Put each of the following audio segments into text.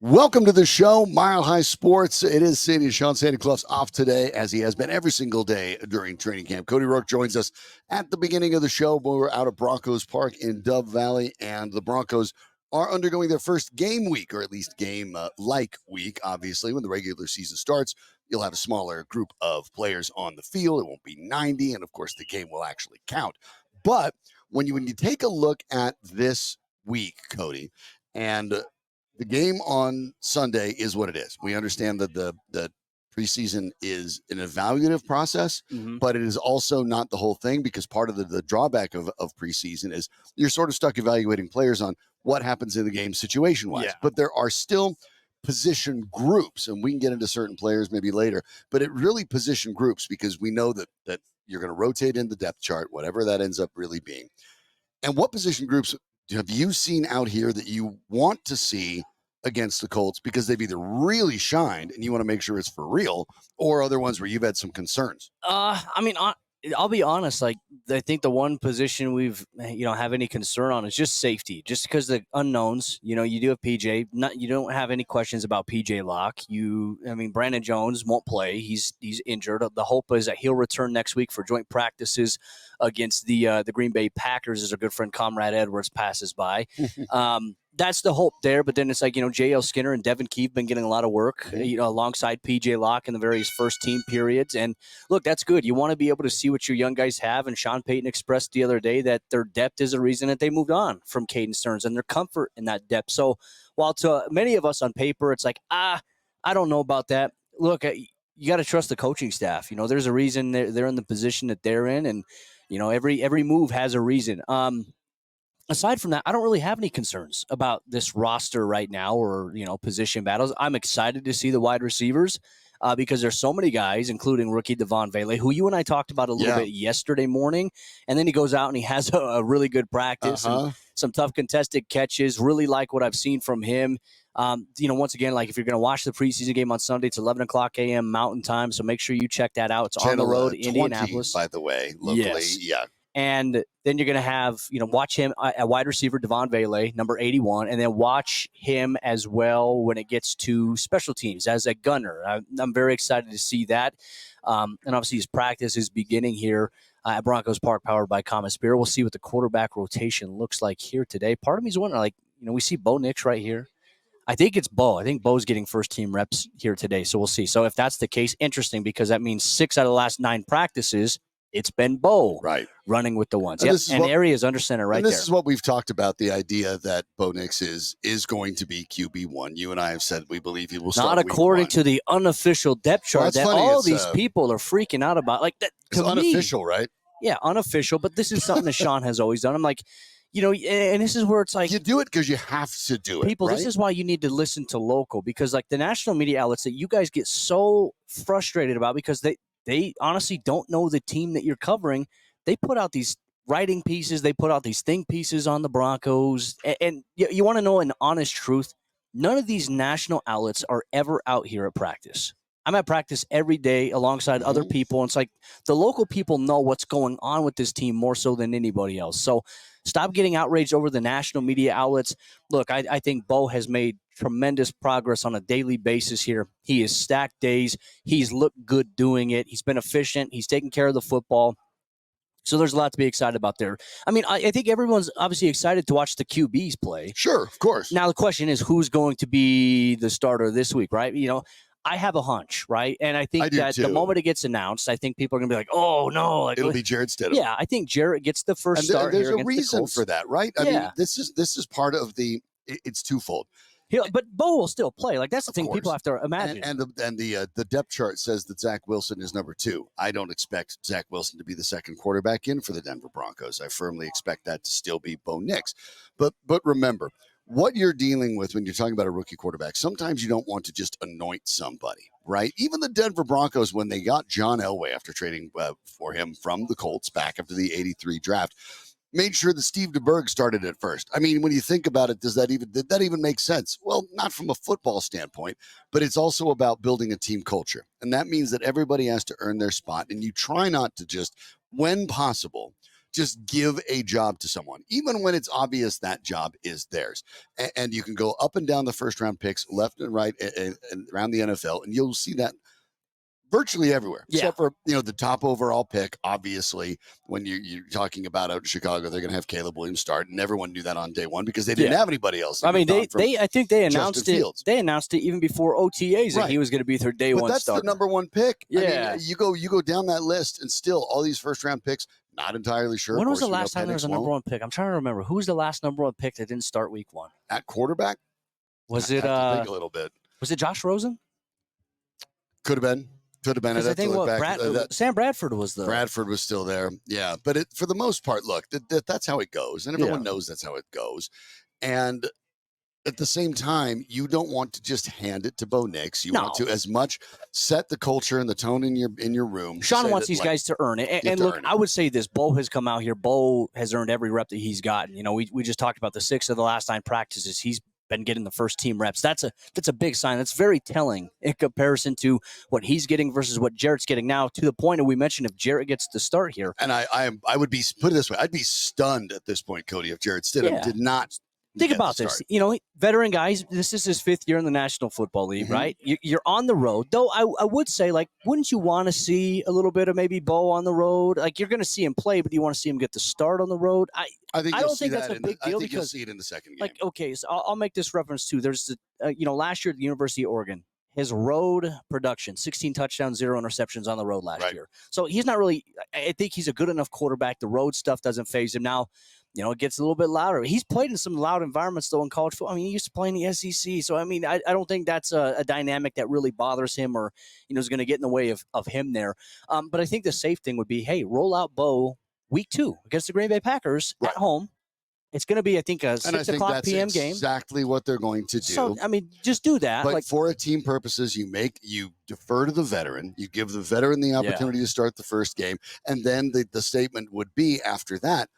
Welcome to the show, Mile High Sports. It is Sandy and Shawn. Santa Claus off today, as he has been every single day during training camp. Cody Roark joins us at the beginning of the show. We're out at Broncos Park in Dove Valley, and the Broncos are undergoing their first game week, or at least game-like week. Obviously, when the regular season starts, you'll have a smaller group of players on the field. It won't be 90, and of course, the game will actually count. But when you take a look at this week, Cody, and the game on Sunday is what it is. We understand that the preseason is an evaluative process, but it is also not the whole thing, because part of the drawback of preseason is you're sort of stuck evaluating players on what happens in the game situation-wise. Yeah. But there are still position groups, and we can get into certain players maybe later, but it really position groups, because we know that you're going to rotate in the depth chart, whatever that ends up really being. And what position groups have you seen out here that you want to see against the Colts, because they've either really shined and you want to make sure it's for real, or other ones where you've had some concerns? I'll be honest. Like, I think the one position we've have any concern on is just safety, just because the unknowns. You do have PJ. You don't have any questions about PJ Locke. Brandon Jones won't play. He's injured. The hope is that he'll return next week for joint practices against the Green Bay Packers, as our good friend Comrade Edwards passes by. That's the hope there, but then it's like, J.L. Skinner and Devin Keefe been getting a lot of work, alongside P.J. Locke in the various first team periods. And look, that's good. You want to be able to see what your young guys have. And Sean Payton expressed the other day that their depth is a reason that they moved on from Caden Stearns, and their comfort in that depth. So while to many of us on paper, it's like, I don't know about that. Look, you got to trust the coaching staff. There's a reason they're in the position that they're in, and every move has a reason. Aside from that, I don't really have any concerns about this roster right now, or, position battles. I'm excited to see the wide receivers because there's so many guys, including rookie Devon Vele, who you and I talked about a little bit yesterday morning. And then he goes out and he has a really good practice and some tough contested catches. Really like what I've seen from him. Once again, like, if you're going to watch the preseason game on Sunday, it's 11 o'clock a.m. Mountain Time. So make sure you check that out. It's on the road, 20, Indianapolis. by the way, locally. Yes. Yeah. And then you're going to have, watch him at wide receiver, Devon Vele, number 81, and then watch him as well when it gets to special teams as a gunner. I'm very excited to see that. And obviously his practice is beginning here at Broncos Park, powered by Common Spirit. We'll see what the quarterback rotation looks like here today. Part of me's wondering, we see Bo Nix right here. I think it's Bo. I think Bo's getting first-team reps here today, so we'll see. So if that's the case, interesting, because that means 6 out of the last 9 practices, it's been Bo running with the ones. And Area is under center right there. This is what we've talked about, the idea that Bo Nix is going to be QB1. You and I have said we believe he will start. Not according to the unofficial depth chart that all these people are freaking out about. Like, that, it's unofficial, right? Yeah, unofficial. But this is something that Shawn has always done. I'm like, and this is where it's like, you do it because you have to do it. People, right? This is why you need to listen to local, because like the national media outlets that you guys get so frustrated about, because they honestly don't know the team that you're covering. They put out these writing pieces. They put out these think pieces on the Broncos. And you want to know an honest truth? None of these national outlets are ever out here at practice. I'm at practice every day alongside other people. And it's like the local people know what's going on with this team more so than anybody else. So stop getting outraged over the national media outlets. Look, I think Bo has made tremendous progress on a daily basis here. He has stacked days. He's looked good doing it. He's been efficient. He's taking care of the football. So there's a lot to be excited about there. I mean, I think everyone's obviously excited to watch the QBs play. Sure, of course. Now the question is, who's going to be the starter this week, right? I have a hunch, right? And I think that the moment it gets announced, I think people are going to be like, oh, no. Like, it'll be Jarrett Stidham. Yeah, I think Jarrett gets the first start here against the Colts. There's a reason for that, right? I mean, this is part of it's twofold. But Bo will still play. Like, that's the thing people have to imagine. And the depth chart says that Zach Wilson is number 2. I don't expect Zach Wilson to be the second quarterback in for the Denver Broncos. I firmly expect that to still be Bo Nix. But remember, what you're dealing with when you're talking about a rookie quarterback, sometimes you don't want to just anoint somebody, right? Even the Denver Broncos, when they got John Elway after trading for him from the Colts back after the 83 draft, made sure that Steve DeBerg started at first. I mean, when you think about it, did that even make sense? Well, not from a football standpoint, but it's also about building a team culture. And that means that everybody has to earn their spot. And you try not to just, when possible, just give a job to someone, even when it's obvious that job is theirs. And you can go up and down the first round picks, left and right, and around the NFL, and you'll see that virtually everywhere, Yeah. except for the top overall pick. Obviously, when you're talking about out in Chicago, they're going to have Caleb Williams start, and everyone knew that on day one because they didn't have anybody else. I mean, I think they announced it. Fields. They announced it even before OTAs that he was going to be their day one that's starter. The number one pick. Yeah, I mean, you go down that list, and still all these first round picks. Not entirely sure. When was the last time there was a number one pick? I'm trying to remember. Who was the last number one pick that didn't start week one at quarterback? Was it? I think a little bit. Was it Josh Rosen? Could have been. Could have been. I think Sam Bradford was the. Bradford was still there. Yeah, but for the most part, look, that's how it goes, and everyone knows that's how it goes. And at the same time, you don't want to just hand it to Bo Nix. You want to as much set the culture and the tone in your room. Shawn wants these guys to earn it. And look, I would say this: Bo has come out here. Bo has earned every rep that he's gotten. We just talked about the 6 of the last 9 practices. He's been getting the first team reps. That's a big sign. That's very telling in comparison to what he's getting versus what Jarrett's getting now. To the point that we mentioned, if Jarrett gets to start here, and I would be, put it this way, I'd be stunned at this point, Cody, if Jarrett Stidham did not. Think about this. Veteran guys, this is his 5th year in the National Football League, right? You're on the road. Though I would say, wouldn't you want to see a little bit of maybe Bo on the road? You're going to see him play, but do you want to see him get the start on the road? I don't think that's a big deal because you'll see it in the second game. Okay, so I'll make this reference too. There's last year at the University of Oregon, his road production, 16 touchdowns, 0 interceptions on the road last year. So he's not really, I think he's a good enough quarterback. The road stuff doesn't faze him. Now, it gets a little bit louder. He's played in some loud environments, though, in college football. I mean, he used to play in the SEC. So, I mean, I don't think that's a dynamic that really bothers him or, is going to get in the way of him there. But I think the safe thing would be, hey, roll out Bo week 2 against the Green Bay Packers at home. It's going to be, I think, a 6 o'clock p.m. game. Exactly what they're going to do. So, I mean, just do that. But for team purposes, you defer to the veteran. You give the veteran the opportunity to start the first game. And then the statement would be after that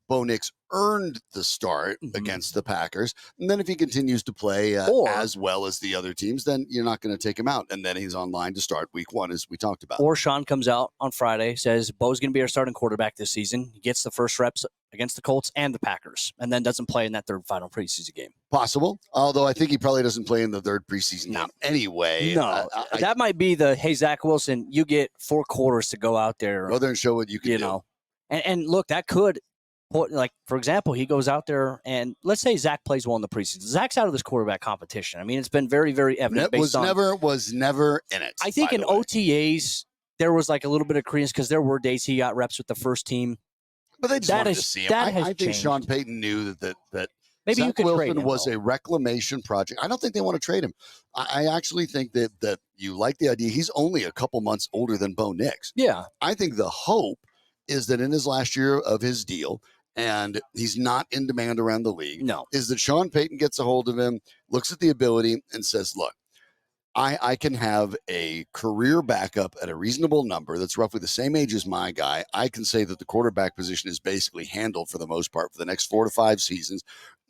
Bo Nix earned the start against the Packers. And then if he continues to play as well as the other teams, then you're not going to take him out. And then he's online to start week 1, as we talked about. Or Shawn comes out on Friday, says Bo's going to be our starting quarterback this season. He gets the first reps against the Colts and the Packers, and then doesn't play in that third final preseason game. Possible. Although I think he probably doesn't play in the third preseason game anyway. No. That might be hey, Zach Wilson, you get 4 quarters to go out there. Go there and show what you can do. And look, that could – for example, he goes out there and let's say Zach plays well in the preseason. Zach's out of this quarterback competition. I mean, it's been very, very evident. Was never in it. I think in OTAs there was a little bit of credence because there were days he got reps with the first team. But they just wanted to see him. I think Sean Payton knew that maybe Zach you could Wilson trade him, was a reclamation project. I don't think they want to trade him. I actually think that you like the idea. He's only a couple months older than Bo Nix. Yeah. I think the hope is that in his last year of his deal, and he's not in demand around the league, is that Sean Payton gets a hold of him, looks at the ability, and says, look, I can have a career backup at a reasonable number that's roughly the same age as my guy. I can say that the quarterback position is basically handled for the most part for the next 4 to 5 seasons.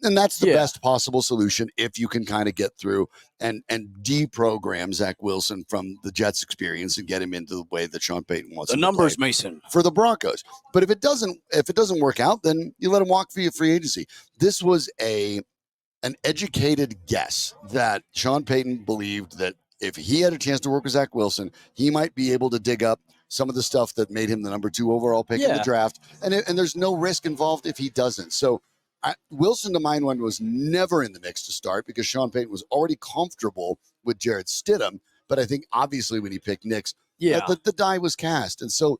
And that's the best possible solution if you can kind of get through and deprogram Zach Wilson from the Jets experience and get him into the way that Sean Payton wants. The numbers, Mason, for the Broncos. But if it doesn't work out, then you let him walk via free agency. This was an educated guess that Sean Payton believed that if he had a chance to work with Zach Wilson, he might be able to dig up some of the stuff that made him the number 2 overall pick in the draft. And there's no risk involved if he doesn't. So Wilson, to my mind, was never in the mix to start because Sean Payton was already comfortable with Jarrett Stidham. But I think obviously when he picked Nix, the die was cast. And so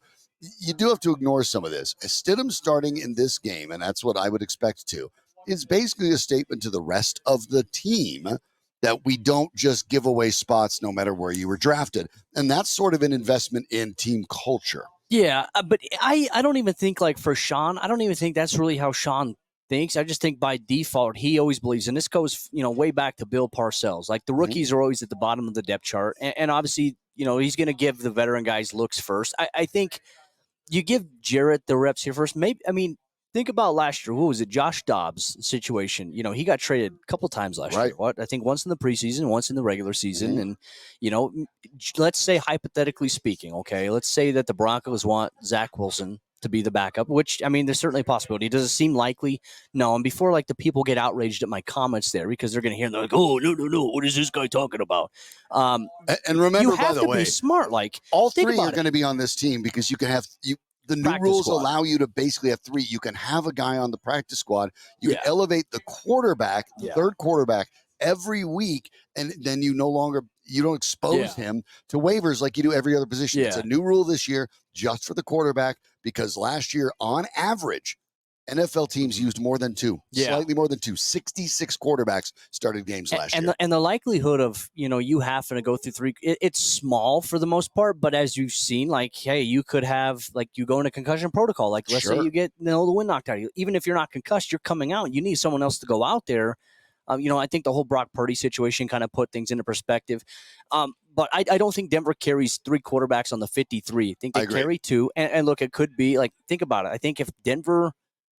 you do have to ignore some of this. Stidham starting in this game, and that's what I would expect to, is basically a statement to the rest of the team that we don't just give away spots no matter where you were drafted. And that's sort of an investment in team culture. Yeah, but I don't even think for Shawn, I don't even think that's really how Shawn thinks. I just think by default, he always believes, and this goes, way back to Bill Parcells. The rookies are always at the bottom of the depth chart. And obviously, he's going to give the veteran guys looks first. I think you give Jarrett the reps here first. Think about last year. What was it? Josh Dobbs situation. He got traded a couple times last year. I think once in the preseason, once in the regular season. And, let's say hypothetically speaking, okay, let's say that the Broncos want Zach Wilson to be the backup, which, I mean, there's certainly a possibility. Does it seem likely? No. And before, like, the people get outraged at my comments there because they're going to hear, they're like, oh, no, what is this guy talking about? And remember, you have by the to way, be smart. Like, all think three are about going to be on this team because you can have the new Practice rules squad. allow you to basically have three. You can have a guy on the practice squad. You Yeah. can elevate the quarterback, the Yeah. third quarterback, every week, and then you don't expose him to waivers like you do every other position. It's a new rule this year just for the quarterback because last year, on average, NFL teams used more than two, slightly more than two. 66 quarterbacks started games last year. And the likelihood of, you having to go through three, it's small for the most part. But as you've seen, like, hey, you could have, like, you go into concussion protocol. Like, let's say you get the wind knocked out of you. Even if you're not concussed, you're coming out. You need someone else to go out there. I think the whole Brock Purdy situation kind of put things into perspective. But I don't think Denver carries three quarterbacks on the 53. I think they carry two. And look, it could be, like, think about it. I think if Denver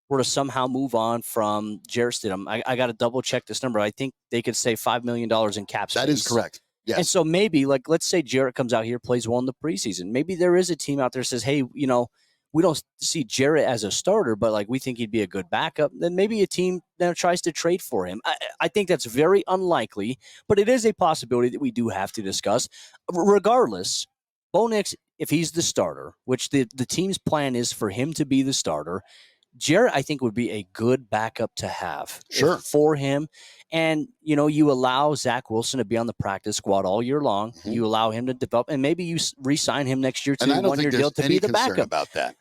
were to somehow move on from Jarrett Stidham, I got to double check this number. I think they could save $5 million in cap space. That is correct. Yes. And so maybe, like, let's say Jarrett comes out here, plays well in the preseason. Maybe there is a team out there that says, hey, we don't see Jarrett as a starter, but, like, we think he'd be a good backup. Then maybe a team now tries to trade for him. I think that's very unlikely, but it is a possibility that we do have to discuss. Regardless, Bo Nix, if he's the starter, which the team's plan is for him to be the starter, Jarrett, I think, would be a good backup to have for him. And, you allow Zach Wilson to be on the practice squad all year long. Mm-hmm. You allow him to develop, and maybe you re-sign him next year to a one-year deal to be the backup. About that.